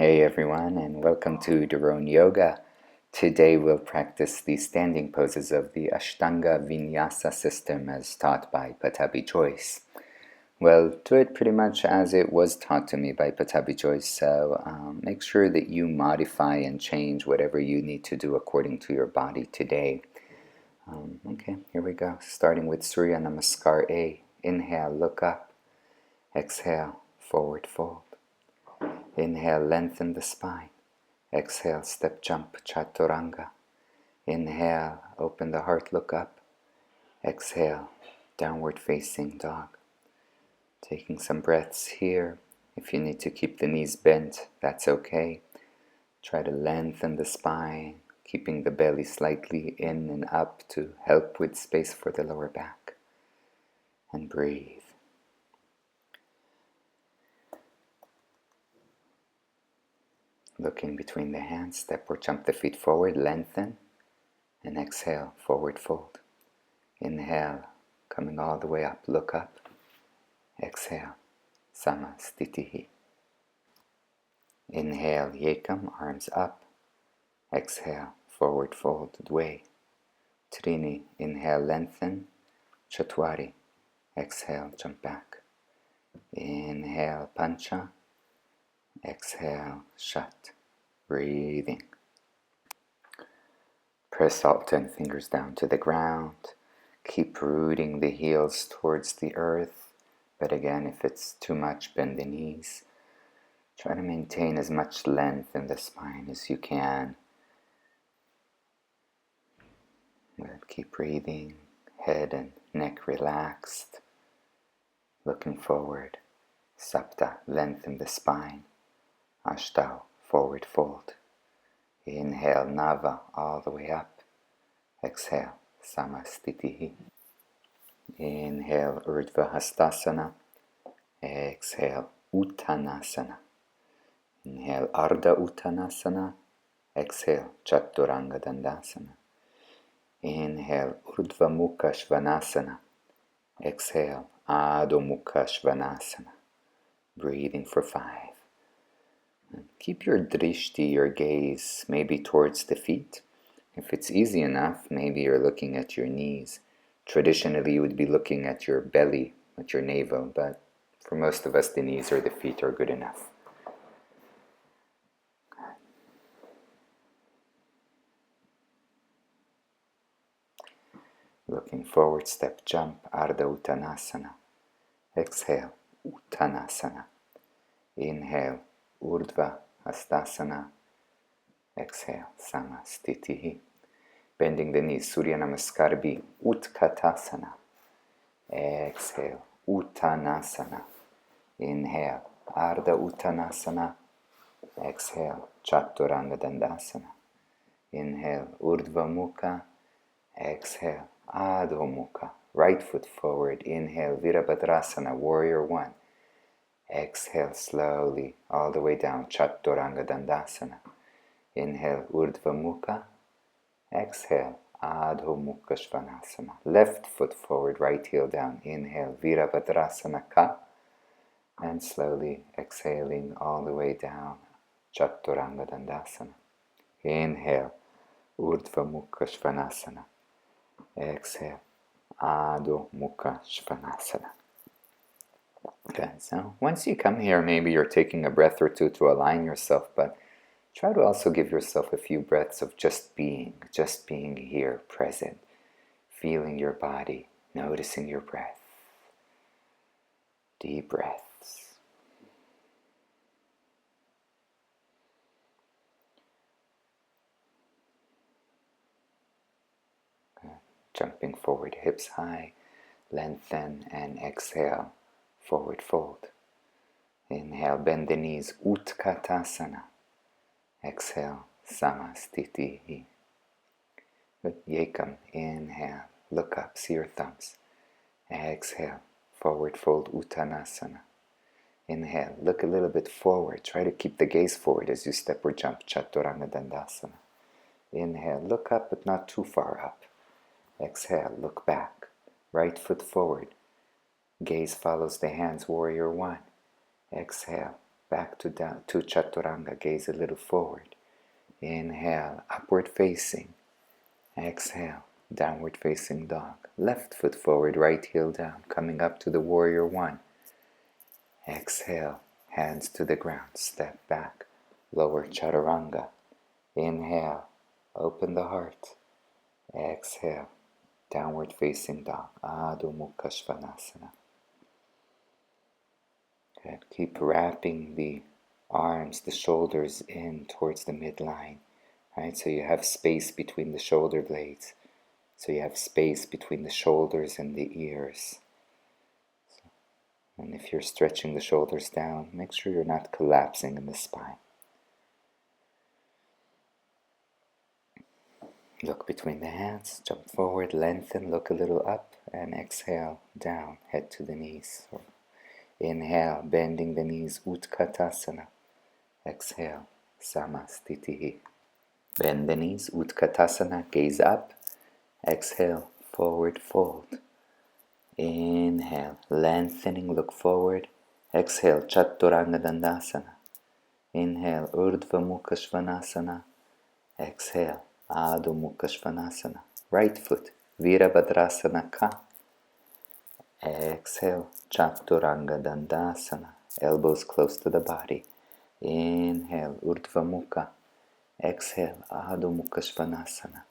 Hey everyone, and welcome to Drone Yoga. Today we'll practice the standing poses of the Ashtanga Vinyasa system as taught by Pattabhi Jois. Well, do it pretty much as it was taught to me by Pattabhi Jois, so make sure that you modify and change whatever you need to do according to your body today. Okay, here we go. Starting with Surya Namaskar A. Inhale, look up. Exhale, forward fold. Inhale, lengthen the spine. Exhale, step jump, chaturanga. Inhale, open the heart, look up. Exhale, downward facing dog. Taking some breaths here. If you need to keep the knees bent, that's okay. Try to lengthen the spine, keeping the belly slightly in and up to help with space for the lower back. And breathe. Looking between the hands, step or jump the feet forward, lengthen, and exhale, forward fold. Inhale, coming all the way up, look up. Exhale, samastitihi. Inhale, yekam, arms up. Exhale, forward fold, dve. Trini, inhale, lengthen. Chatwari, exhale, jump back. Inhale, pancha. Exhale, shat. Breathing. Press all 10 fingers down to the ground. Keep rooting the heels towards the earth. But again, if it's too much, bend the knees. Try to maintain as much length in the spine as you can. Good. Keep breathing. Head and neck relaxed. Looking forward. Sapta, lengthen the spine. Ashtau, forward fold. Inhale, nava, all the way up. Exhale, samastitihi. Inhale, urdhva hastasana. Exhale, uttanasana. Inhale, ardha uttanasana. Exhale, chaturanga dandasana. Inhale, urdhva mukha svanasana. Exhale, adho mukha svanasana. Breathing for 5. Keep your drishti, your gaze, maybe towards the feet. If it's easy enough, maybe you're looking at your knees. Traditionally, you would be looking at your belly, at your navel, but for most of us, the knees or the feet are good enough. Looking forward, step jump, ardha uttanasana. Exhale, uttanasana. Inhale, urdhva hastasana. Exhale, samastitihi. Bending the knees, Surya Namaskar B, utkatasana. Exhale, uttanasana. Inhale, ardha uttanasana. Exhale, chaturanga dandasana. Inhale, urdhva mukha. Exhale, adho mukha. Right foot forward. Inhale, virabhadrasana, warrior 1. Exhale slowly, all the way down, chaturanga dandasana. Inhale, urdhva mukha. Exhale, adho mukha svanasana. Left foot forward, right heel down. Inhale, virabhadrasana ka. And slowly exhaling all the way down, chaturanga dandasana. Inhale, urdhva mukha svanasana. Exhale, adho mukha svanasana. Okay, so once you come here, maybe you're taking a breath or two to align yourself, but try to also give yourself a few breaths of just being here, present, feeling your body, noticing your breath. Deep breaths. Okay. Jumping forward, hips high, lengthen, and exhale, forward fold. Inhale, bend the knees, utkatasana. Exhale, samastitihi. Good. Yekam, inhale, look up, see your thumbs. Exhale, forward fold, uttanasana. Inhale, look a little bit forward. Try to keep the gaze forward as you step or jump, chaturanga dandasana. Inhale, look up but not too far up. Exhale, look back. Right foot forward. Gaze follows the hands, warrior 1. Exhale, back to Chaturanga, gaze a little forward. Inhale, upward facing. Exhale, downward facing dog. Left foot forward, right heel down, coming up to the warrior one. Exhale, hands to the ground, step back, lower Chaturanga. Inhale, open the heart. Exhale, downward facing dog, Adho Mukha Svanasana. Good. Keep wrapping the arms, the shoulders in towards the midline, right? So you have space between the shoulder blades. So you have space between the shoulders and the ears. And if you're stretching the shoulders down, make sure you're not collapsing in the spine. Look between the hands, jump forward, lengthen, look a little up, and exhale, down, head to the knees. So inhale, bending the knees, Utkatasana. Exhale, Samastitihi. Bend the knees, Utkatasana, gaze up. Exhale, forward fold. Inhale, lengthening, look forward. Exhale, Chaturanga Dandasana. Inhale, Urdhva Mukha Svanasana. Exhale, Adho Mukha Svanasana. Right foot, Virabhadrasana Ka. Exhale, Chaturanga Dandasana. Elbows close to the body. Inhale, Urdhva Mukha. Exhale, Adho Mukha Svanasana.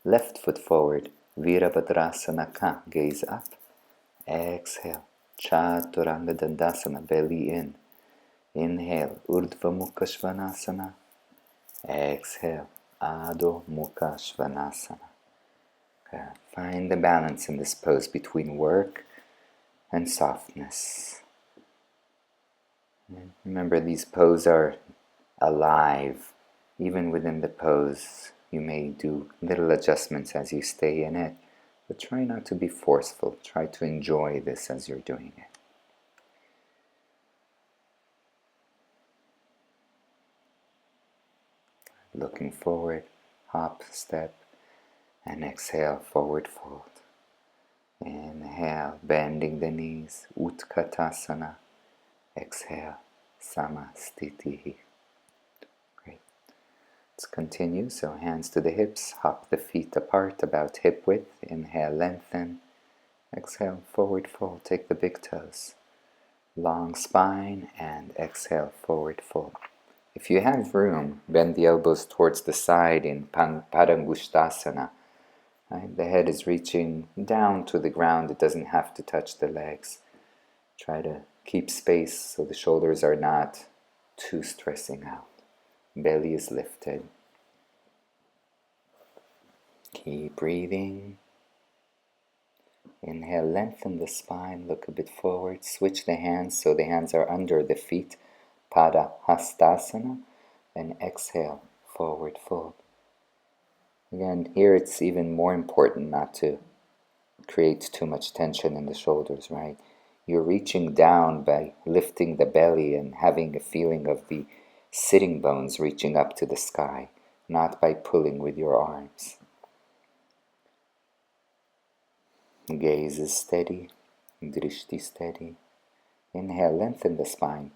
Left foot forward, Virabhadrasana Ka. Gaze up. Exhale, Chaturanga Dandasana. Belly in. Inhale, Urdhva Mukha Svanasana. Exhale, Adho Mukha Svanasana. Okay. Find the balance in this pose between work and softness. And remember, these poses are alive. Even within the pose, you may do little adjustments as you stay in it, but try not to be forceful. Try to enjoy this as you're doing it. Looking forward, hop, step, and exhale, forward fold. Inhale, bending the knees, Utkatasana. Exhale, Samastitihi. Great. Let's continue. So hands to the hips, hop the feet apart about hip width. Inhale, lengthen. Exhale, forward fold. Take the big toes. Long spine, and exhale, forward fold. If you have room, bend the elbows towards the side in Padangusthasana. Right? The head is reaching down to the ground. It doesn't have to touch the legs. Try to keep space so the shoulders are not too stressing out. Belly is lifted. Keep breathing. Inhale, lengthen the spine, look a bit forward. Switch the hands so the hands are under the feet. Pada Hastasana, and exhale, forward fold. Again, here it's even more important not to create too much tension in the shoulders, right? You're reaching down by lifting the belly and having a feeling of the sitting bones reaching up to the sky, not by pulling with your arms. Gaze is steady, drishti steady. Inhale, lengthen the spine.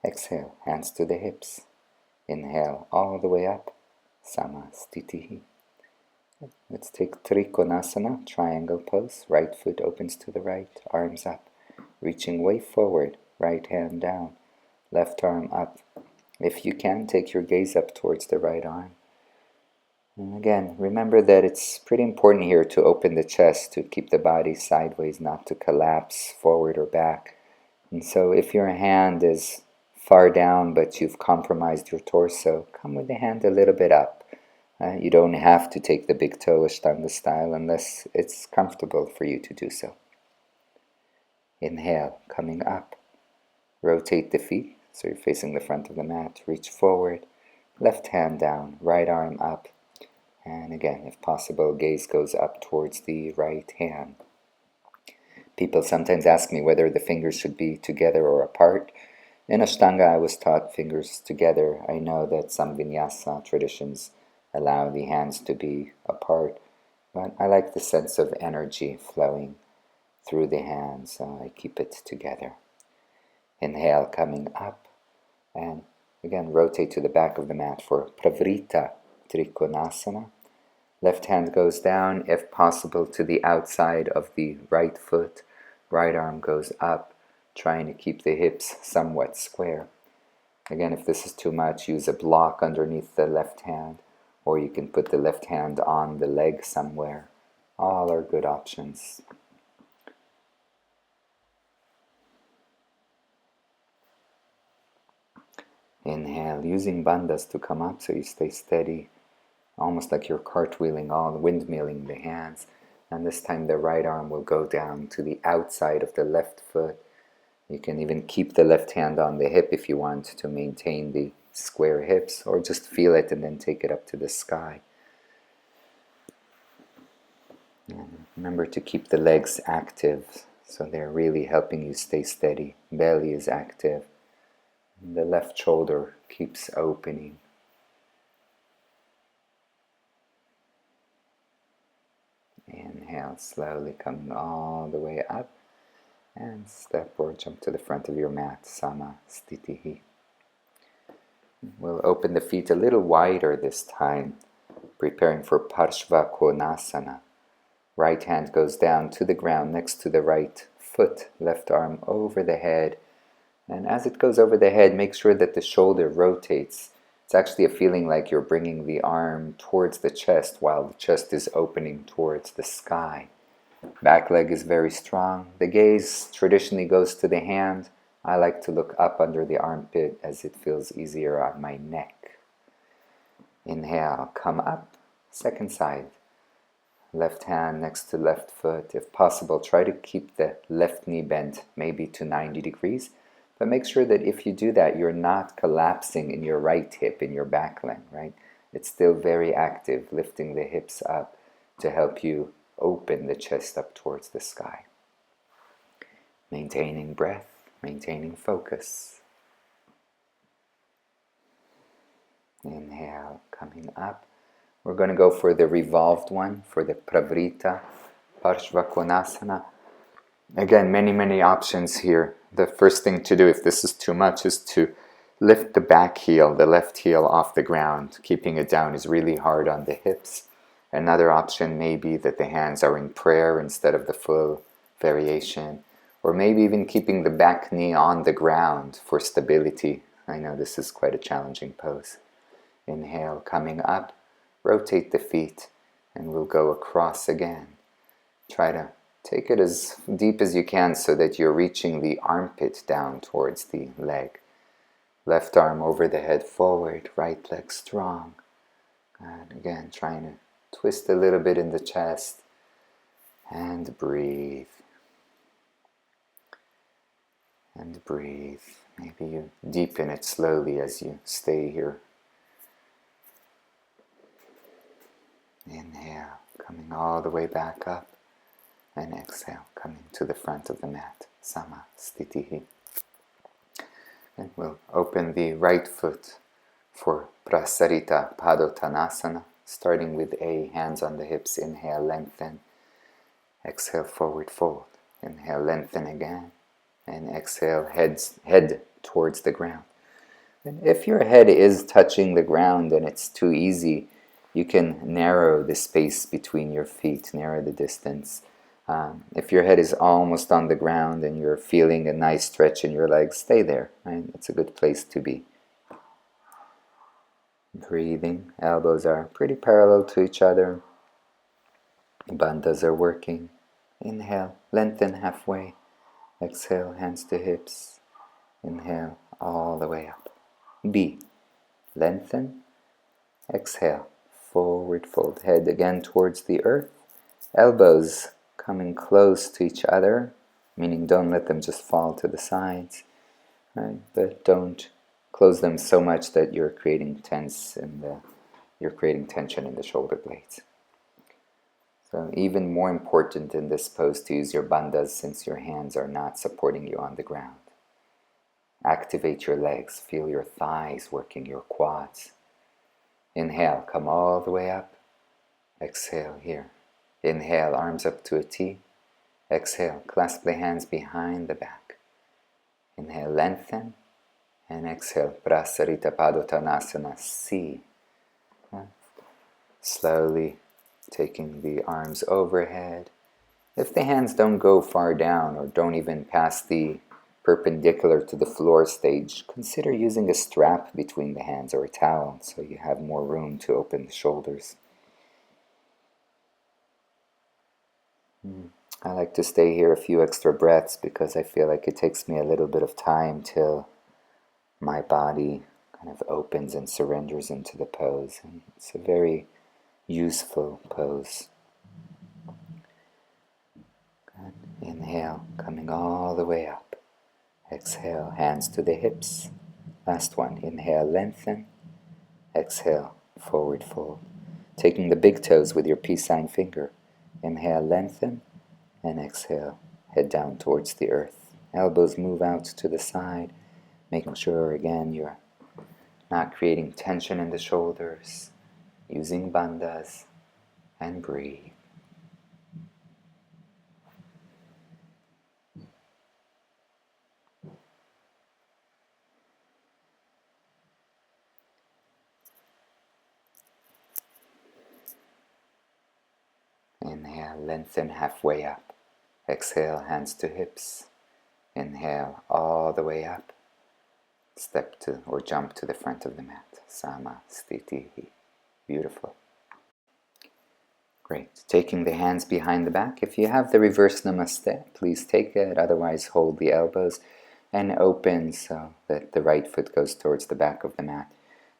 Exhale, hands to the hips. Inhale, all the way up, Samastitihi. Let's take Trikonasana, triangle pose. Right foot opens to the right, arms up. Reaching way forward, right hand down, left arm up. If you can, take your gaze up towards the right arm. And again, remember that it's pretty important here to open the chest, to keep the body sideways, not to collapse forward or back. And so if your hand is far down but you've compromised your torso, come with the hand a little bit up. You don't have to take the big toe Ashtanga style unless it's comfortable for you to do so. Inhale, coming up. Rotate the feet so you're facing the front of the mat. Reach forward, left hand down, right arm up. And again, if possible, gaze goes up towards the right hand. People sometimes ask me whether the fingers should be together or apart. In Ashtanga, I was taught fingers together. I know that some Vinyasa traditions allow the hands to be apart, but I like the sense of energy flowing through the hands, so I keep it together. Inhale, coming up. And again, rotate to the back of the mat for Pravrita Trikonasana. Left hand goes down, if possible, to the outside of the right foot. Right arm goes up, trying to keep the hips somewhat square. Again, if this is too much, use a block underneath the left hand, or you can put the left hand on the leg somewhere. All are good options. Inhale, using bandhas to come up so you stay steady, almost like you're cartwheeling, windmilling the hands. And this time the right arm will go down to the outside of the left foot. You can even keep the left hand on the hip if you want to maintain the square hips, or just feel it and then take it up to the sky. And remember to keep the legs active, so they're really helping you stay steady. Belly is active. The left shoulder keeps opening. Inhale, slowly coming all the way up. And step or jump to the front of your mat, Samastitihi. We'll open the feet a little wider this time, preparing for Paschimottanasana. Right hand goes down to the ground next to the right foot, left arm over the head. And as it goes over the head, make sure that the shoulder rotates. It's actually a feeling like you're bringing the arm towards the chest while the chest is opening towards the sky. Back leg is very strong. The gaze traditionally goes to the hand. I like to look up under the armpit as it feels easier on my neck. Inhale, come up. Second side. Left hand next to left foot. If possible, try to keep the left knee bent maybe to 90 degrees. But make sure that if you do that, you're not collapsing in your right hip, in your back leg, right? It's still very active, lifting the hips up to help you open the chest up towards the sky. Maintaining breath, maintaining focus. Inhale, coming up. We're going to go for the revolved one, for the Pravrita Paschimottanasana. Again, many options here. The first thing to do, if this is too much, is to lift the back heel, the left heel, off the ground. Keeping it down is really hard on the hips. Another option may be that the hands are in prayer instead of the full variation. Or maybe even keeping the back knee on the ground for stability. I know this is quite a challenging pose. Inhale, coming up, rotate the feet, and we'll go across again. Try to take it as deep as you can so that you're reaching the armpit down towards the leg. Left arm over the head forward, right leg strong. And again, trying to twist a little bit in the chest and breathe. And breathe. Maybe you deepen it slowly as you stay here. Inhale, coming all the way back up. And exhale, coming to the front of the mat. Samastitihi. And we'll open the right foot for Prasarita Padottanasana. Starting with A, hands on the hips, inhale, lengthen. Exhale, forward fold. Inhale, lengthen again. And exhale, head towards the ground. And if your head is touching the ground and it's too easy, you can narrow the space between your feet, narrow the distance. If your head is almost on the ground and you're feeling a nice stretch in your legs, stay there. Right? It's a good place to be. Breathing, elbows are pretty parallel to each other. Bandhas are working. Inhale, lengthen halfway. Exhale, hands to hips. Inhale, all the way up. B, lengthen. Exhale, forward fold. Head again towards the earth. Elbows coming close to each other, meaning don't let them just fall to the sides. Right? But don't close them so much that you're creating tension in the shoulder blades. So even more important in this pose to use your bandhas since your hands are not supporting you on the ground. Activate your legs, feel your thighs working, your quads. Inhale, come all the way up. Exhale here. Inhale, arms up to a T. Exhale, clasp the hands behind the back. Inhale, lengthen. And exhale, Prasarita Padottanasana, C. Slowly taking the arms overhead. If the hands don't go far down or don't even pass the perpendicular to the floor stage, consider using a strap between the hands or a towel so you have more room to open the shoulders. I like to stay here a few extra breaths because I feel like it takes me a little bit of time till my body kind of opens and surrenders into the pose. And it's a very useful pose. Good. Inhale, coming all the way up. Exhale, hands to the hips. Last one. Inhale, lengthen. Exhale, forward fold. Taking the big toes with your peace sign finger. Inhale, lengthen. And exhale, head down towards the earth. Elbows move out to the side, making sure, again, you're not creating tension in the shoulders, using bandhas, and breathe. Inhale, lengthen halfway up. Exhale, hands to hips. Inhale, all the way up. Step to or jump to the front of the mat. Sama Stitihi. Beautiful. Great. Taking the hands behind the back. If you have the reverse namaste, please take it. Otherwise, hold the elbows and open so that the right foot goes towards the back of the mat.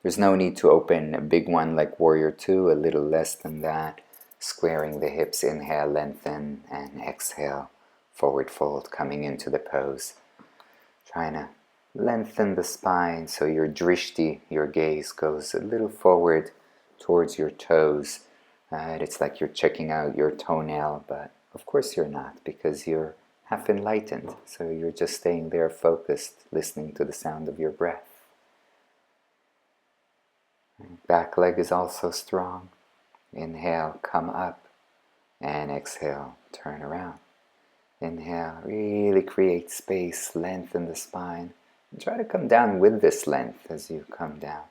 There's no need to open a big one like Warrior Two, a little less than that. Squaring the hips, inhale, lengthen, and exhale, forward fold, coming into the pose. Trying to lengthen the spine so your drishti, your gaze, goes a little forward towards your toes. It's like you're checking out your toenail, but of course you're not, because you're half enlightened. So you're just staying there focused, listening to the sound of your breath. Back leg is also strong. Inhale, come up, and exhale, turn around. Inhale, really create space, lengthen the spine. And try to come down with this length as you come down.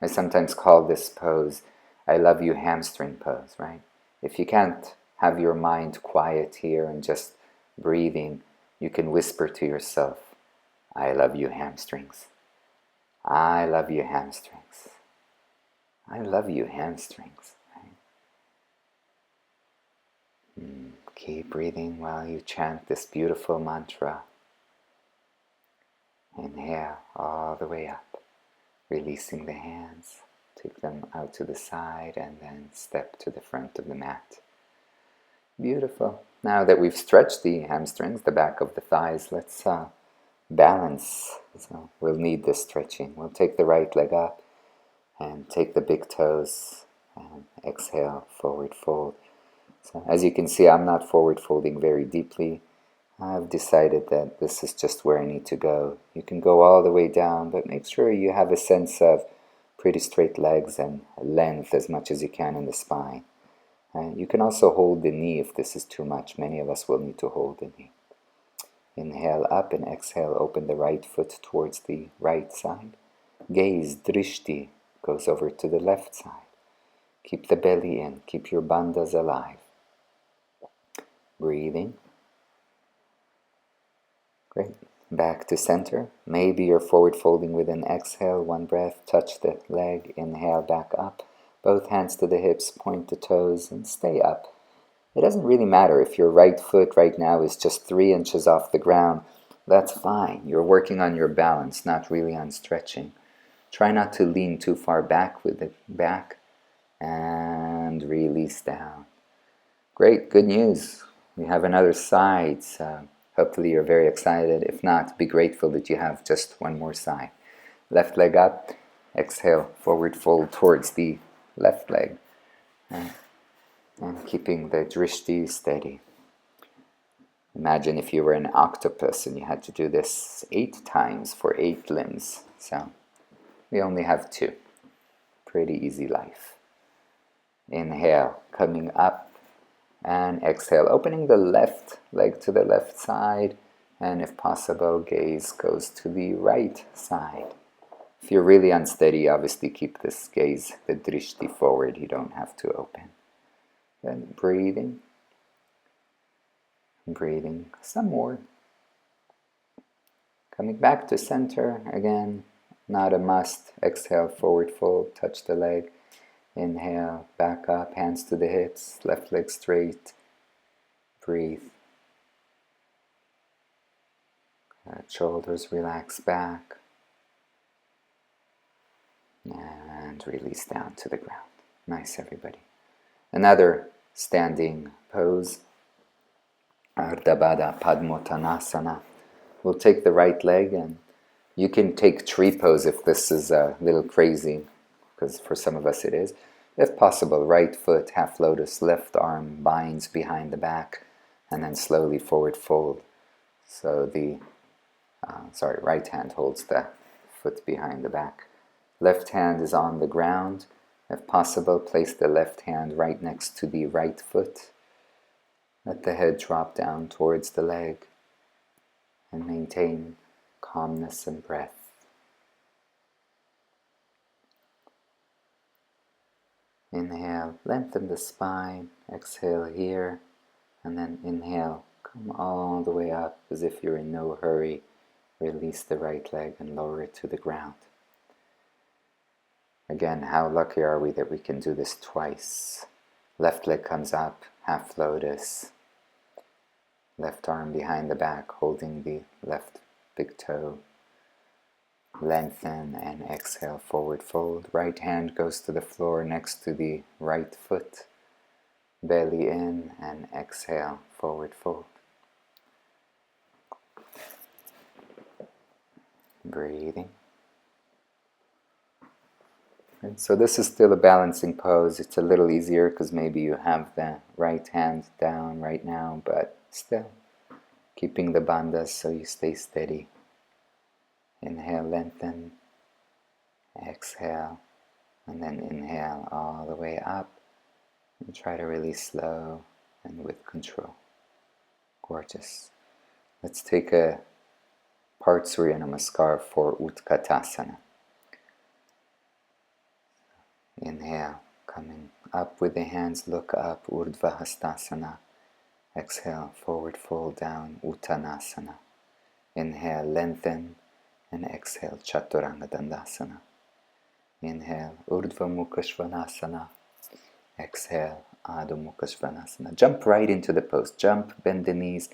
I sometimes call this pose, I love you hamstring pose, right? If you can't have your mind quiet here and just breathing, you can whisper to yourself, I love you hamstrings. I love you hamstrings. I love you hamstrings. Keep breathing while you chant this beautiful mantra. Inhale all the way up, releasing the hands. Take them out to the side and then step to the front of the mat. Beautiful. Now that we've stretched the hamstrings, the back of the thighs, let's balance. So we'll need this stretching. We'll take the right leg up and take the big toes and exhale, forward fold. So as you can see, I'm not forward folding very deeply. I've decided that this is just where I need to go. You can go all the way down, but make sure you have a sense of pretty straight legs and length as much as you can in the spine. You can also hold the knee if this is too much. Many of us will need to hold the knee. Inhale up and exhale, open the right foot towards the right side. Gaze, drishti, goes over to the left side. Keep the belly in, keep your bandhas alive. Breathing. Great. Back to center. Maybe you're forward folding with an exhale. One breath. Touch the leg. Inhale, back up. Both hands to the hips. Point the toes and stay up. It doesn't really matter if your right foot right now is just 3 inches off the ground. That's fine. You're working on your balance, not really on stretching. Try not to lean too far back with it back. And release down. Great. Good news. We have another side. Hopefully you're very excited. If not, be grateful that you have just one more side. Left leg up. Exhale, forward fold towards the left leg. And keeping the drishti steady. Imagine if you were an octopus and you had to do this 8 times for 8 limbs. So we only have 2. Pretty easy life. Inhale, coming up. And exhale, opening the left leg to the left side and if possible, gaze goes to the right side. If you're really unsteady, obviously keep this gaze, the drishti, forward. You don't have to open. Then breathing. Breathing some more. Coming back to center again, not a must. Exhale, forward fold, touch the leg. Inhale, back up, hands to the hips, left leg straight. Breathe. Shoulders relax back. And release down to the ground. Nice, everybody. Another standing pose. Ardha Baddha Paschimottanasana. We'll take the right leg, and you can take tree pose if this is a little crazy, because for some of us it is. If possible, right foot, half lotus, left arm binds behind the back, and then slowly forward fold. So the right hand holds the foot behind the back. Left hand is on the ground. If possible, place the left hand right next to the right foot. Let the head drop down towards the leg and maintain calmness and breath. Inhale, lengthen the spine. Exhale here, and then inhale, come all the way up as if you're in no hurry. Release the right leg and lower it to the ground. Again, how lucky are we that we can do this twice? Left leg comes up, half lotus. Left arm behind the back, holding the left big toe. Lengthen and exhale, forward fold. Right hand goes to the floor next to the right foot. Belly in and exhale, forward fold. Breathing. And so this is still a balancing pose. It's a little easier because maybe you have the right hand down right now, but still keeping the bandhas so you stay steady. Inhale, lengthen. Exhale, and then inhale all the way up. And try to release slow and with control. Gorgeous. Let's take a part Surya Namaskar for Utkatasana. Inhale, coming up with the hands, look up, Urdhva Hastasana. Exhale, forward fold down, Uttanasana. Inhale, lengthen, and exhale, Chaturanga Dandasana. Inhale, Urdhva Mukha Svanasana. Exhale, Adho Mukha Svanasana. Jump right into the pose. Jump, bend the knees,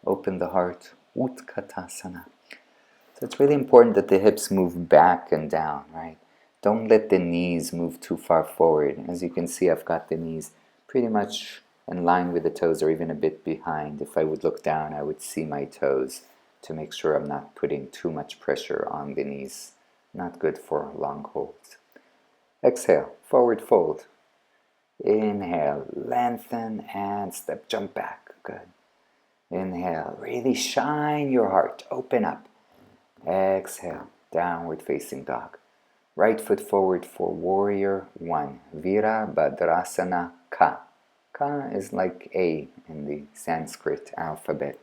open the heart, Utkatasana. So it's really important that the hips move back and down, right? Don't let the knees move too far forward. As you can see, I've got the knees pretty much in line with the toes or even a bit behind. If I would look down, I would see my toes to make sure I'm not putting too much pressure on the knees. Not good for long holds. Exhale, forward fold. Inhale, lengthen and step, jump back. Good. Inhale, really shine your heart, open up. Exhale, downward facing dog. Right foot forward for warrior one. Virabhadrasana Ka. Ka is like A in the Sanskrit alphabet.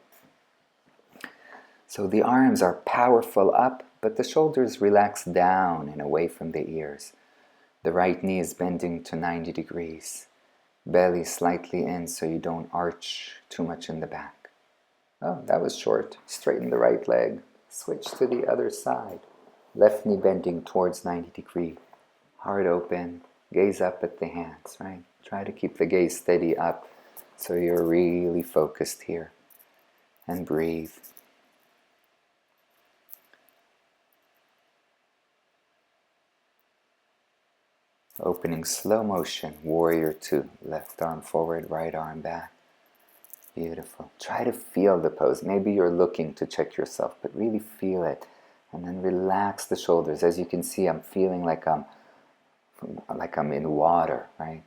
So the arms are powerful up, but the shoulders relax down and away from the ears. The right knee is bending to 90 degrees. Belly slightly in so you don't arch too much in the back. Oh, that was short. Straighten the right leg. Switch to the other side. Left knee bending towards 90 degrees. Heart open. Gaze up at the hands, right? Try to keep the gaze steady up so you're really focused here. And breathe. Opening slow motion, warrior two. Left arm forward, right arm back. Beautiful. Try to feel the pose. Maybe you're looking to check yourself, but really feel it. And then relax the shoulders. As you can see, I'm feeling like I'm in water, right?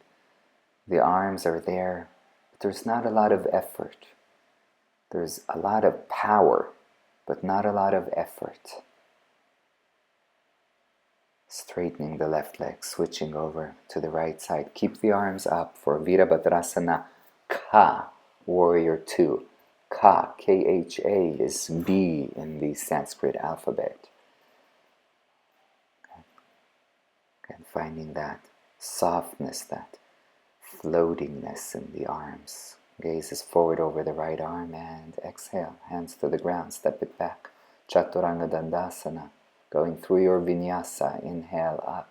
The arms are there, but there's not a lot of effort. There's a lot of power, but not a lot of effort. Straightening the left leg, switching over to the right side. Keep the arms up for Virabhadrasana Ka, warrior two. Ka, K-H-A, is B in the Sanskrit alphabet. And finding that softness, that floatingness in the arms. Gaze is forward over the right arm and exhale. Hands to the ground, step it back. Chaturanga Dandasana. Going through your vinyasa. Inhale up.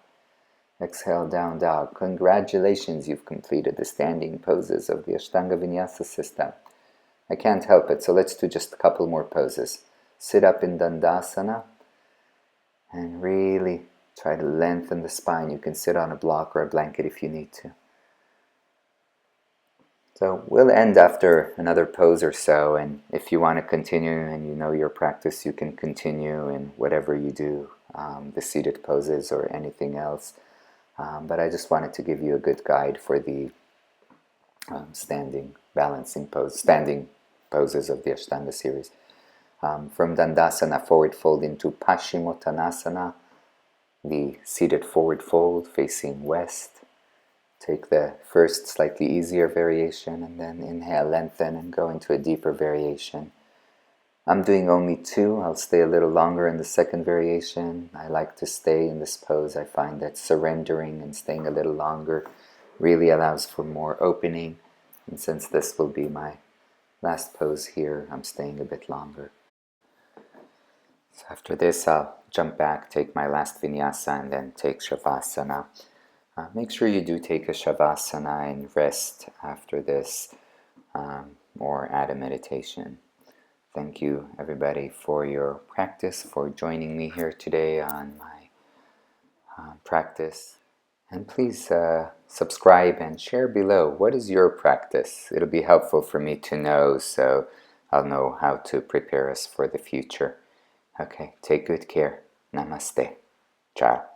Exhale, down dog. Congratulations, you've completed the standing poses of the Ashtanga Vinyasa system. I can't help it, so let's do just a couple more poses. Sit up in Dandasana and really try to lengthen the spine. You can sit on a block or a blanket if you need to. So we'll end after another pose or so, and if you want to continue and you know your practice, you can continue in whatever you do, the seated poses or anything else. But I just wanted to give you a good guide for the standing poses of the Ashtanga series. From Dandasana, forward fold into Paschimottanasana, the seated forward fold facing west. Take the first slightly easier variation and then inhale, lengthen, and go into a deeper variation. I'm doing only 2. I'll stay a little longer in the second variation. I like to stay in this pose. I find that surrendering and staying a little longer really allows for more opening. And since this will be my last pose here, I'm staying a bit longer. So after this, I'll jump back, take my last vinyasa, and then take Shavasana. Make sure you do take a Shavasana and rest after this, or add a meditation. Thank you, everybody, for your practice, for joining me here today on my practice. And please subscribe and share below. What is your practice? It'll be helpful for me to know, so I'll know how to prepare us for the future. Okay, take good care. Namaste. Ciao.